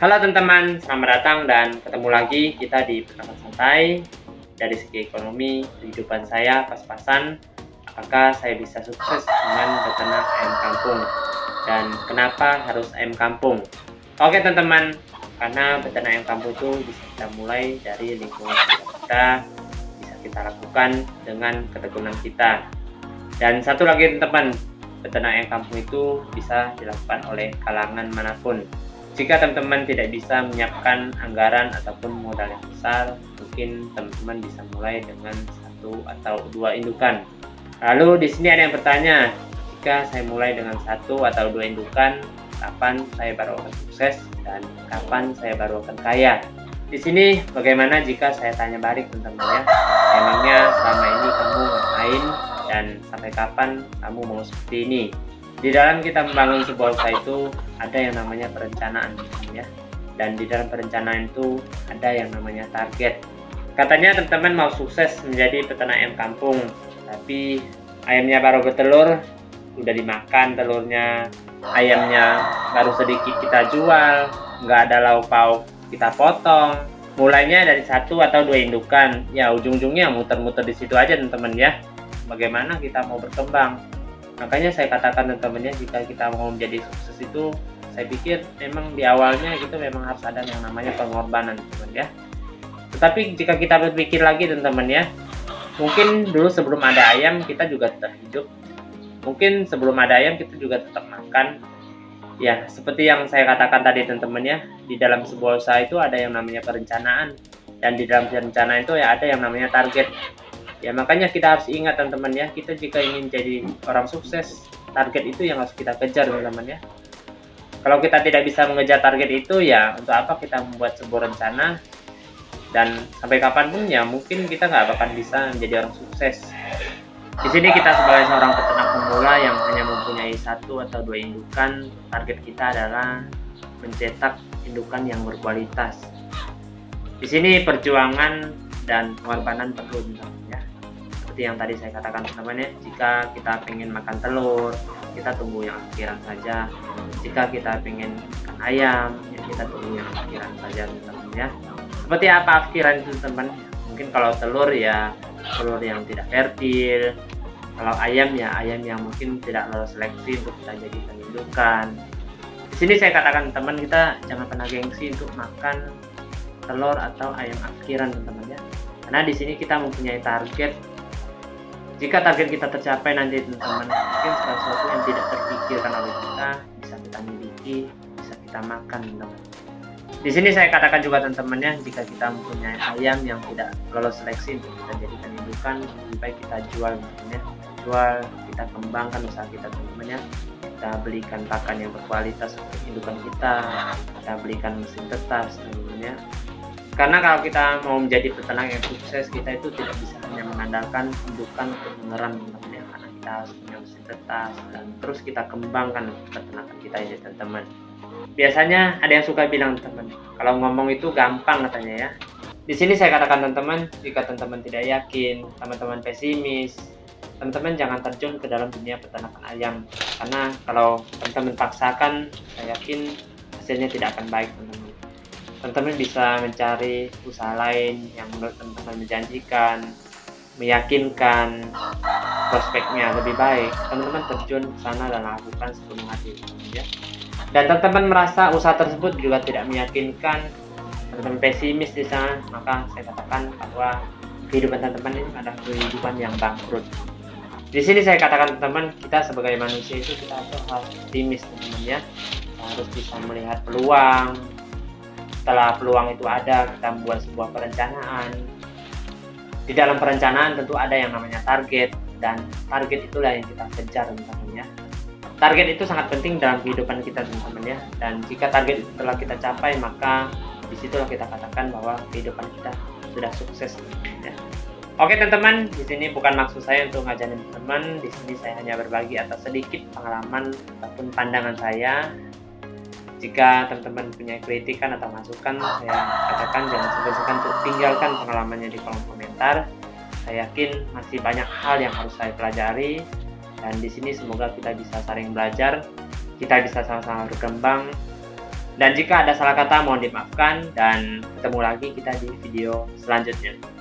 Halo teman-teman, selamat datang dan ketemu lagi kita di Peternakan Santai. Dari segi ekonomi, kehidupan saya pas-pasan, apakah saya bisa sukses dengan beternak ayam kampung? Dan kenapa harus ayam kampung? Oke teman-teman, karena beternak ayam kampung itu bisa kita mulai dari lingkungan kita, bisa kita lakukan dengan ketekunan kita. Dan satu lagi teman-teman, beternak ayam kampung itu bisa dilakukan oleh kalangan manapun. Jika teman-teman tidak bisa menyiapkan anggaran ataupun modal yang besar, mungkin teman-teman bisa mulai dengan 1 atau 2 indukan. Lalu di sini ada yang bertanya, jika saya mulai dengan 1 atau 2 indukan, kapan saya baru akan sukses dan kapan saya baru akan kaya? Di sini bagaimana jika saya tanya balik teman-teman ya? Emangnya selama ini kamu ngapain dan sampai kapan kamu mau seperti ini? Di dalam kita membangun sebuah usaha itu ada yang namanya perencanaan ya. Dan di dalam perencanaan itu ada yang namanya target. Katanya teman-teman mau sukses menjadi peternak ayam kampung, tapi ayamnya baru bertelur, udah dimakan telurnya, ayamnya baru sedikit kita jual, nggak ada lauk pauk kita potong. Mulainya dari 1 atau 2 indukan, ya ujung-ujungnya muter-muter di situ aja teman-teman ya. Bagaimana kita mau berkembang? Makanya saya katakan teman-teman ya, jika kita mau menjadi sukses itu, saya pikir memang di awalnya itu memang harus ada yang namanya pengorbanan teman-teman ya. Tetapi jika kita berpikir lagi teman-teman ya, mungkin dulu sebelum ada ayam kita juga tetap hidup. Mungkin sebelum ada ayam kita juga tetap makan. Ya, seperti yang saya katakan tadi teman-teman ya, di dalam sebuah usaha itu ada yang namanya perencanaan. Dan di dalam perencanaan itu ya ada yang namanya target. Ya makanya kita harus ingat teman-teman ya, kita jika ingin jadi orang sukses, target itu yang harus kita kejar teman-teman ya. Kalau kita tidak bisa mengejar target itu, ya untuk apa kita membuat sebuah rencana, dan sampai kapanpun ya mungkin kita nggak akan bisa menjadi orang sukses. Di sini kita sebagai seorang peternak pemula yang hanya mempunyai 1 atau 2 indukan, target kita adalah mencetak indukan yang berkualitas. Di sini perjuangan dan pengorbanan perlu teman-teman ya. Seperti yang tadi saya katakan teman-teman ya, jika kita ingin makan telur, kita tunggu yang akhiran saja. Jika kita ingin makan ayam, ya kita tunggu yang akhiran saja teman-teman ya. Seperti apa akhiran itu teman? Mungkin kalau telur ya telur yang tidak fertil. Kalau ayam ya ayam yang mungkin tidak lolos seleksi untuk kita jadikan indukan. Di sini saya katakan teman, kita jangan pernah gengsi untuk makan telur atau ayam akhiran teman-teman ya. Karena di sini kita mempunyai target. Jika target kita tercapai nanti teman-teman, mungkin sesuatu yang tidak terpikirkan oleh kita bisa kita miliki, bisa kita makan teman-teman. Di sini saya katakan juga teman-teman ya, jika kita mempunyai ayam yang tidak lolos seleksi untuk kita jadikan indukan, lebih baik kita jual teman-teman ya. Jual, kita kembangkan usaha kita teman-teman ya. Kita belikan pakan yang berkualitas untuk indukan kita belikan mesin tetas teman-teman ya. Karena kalau kita mau menjadi peternak yang sukses, kita itu tidak bisa hanya mengandalkan indukan untuk menyerang teman-teman ya, karena kita harus punya mesin tetas dan terus kita kembangkan peternakan kita ini teman-teman. Biasanya ada yang suka bilang teman, kalau ngomong itu gampang katanya ya. Di sini saya katakan teman-teman, jika teman-teman tidak yakin, teman-teman pesimis, teman-teman jangan terjun ke dalam dunia peternakan ayam. Karena kalau teman-teman paksakan, saya yakin hasilnya tidak akan baik teman-teman. Teman-teman bisa mencari usaha lain yang menurut teman-teman menjanjikan, meyakinkan, prospeknya lebih baik. Teman-teman terjun ke sana dan lakukan sepenuh hati ya. Dan teman-teman merasa usaha tersebut juga tidak meyakinkan, teman-teman pesimis di sana, maka saya katakan bahwa kehidupan teman-teman ini adalah kehidupan yang bangkrut. Di sini saya katakan teman-teman, kita sebagai manusia itu kita harus optimis teman-teman ya. Kita harus bisa melihat peluang. Setelah peluang itu ada, kita membuat sebuah perencanaan. Di dalam perencanaan tentu ada yang namanya target, dan target itulah yang kita kejar teman-teman ya. Target itu sangat penting dalam kehidupan kita teman-teman ya. Dan jika target itu telah kita capai, maka disitulah kita katakan bahwa kehidupan kita sudah sukses teman-teman ya. Oke teman-teman, di sini bukan maksud saya untuk ngajarin teman-teman. Di sini saya hanya berbagi atas sedikit pengalaman ataupun pandangan saya. Jika teman-teman punya kritikan atau masukan, saya katakan jangan segan-segan untuk tinggalkan pengalamannya di kolom komentar. Saya yakin masih banyak hal yang harus saya pelajari, dan di sini semoga kita bisa saling belajar, kita bisa sama-sama berkembang, Dan jika ada salah kata mohon dimaafkan, dan ketemu lagi kita di video selanjutnya.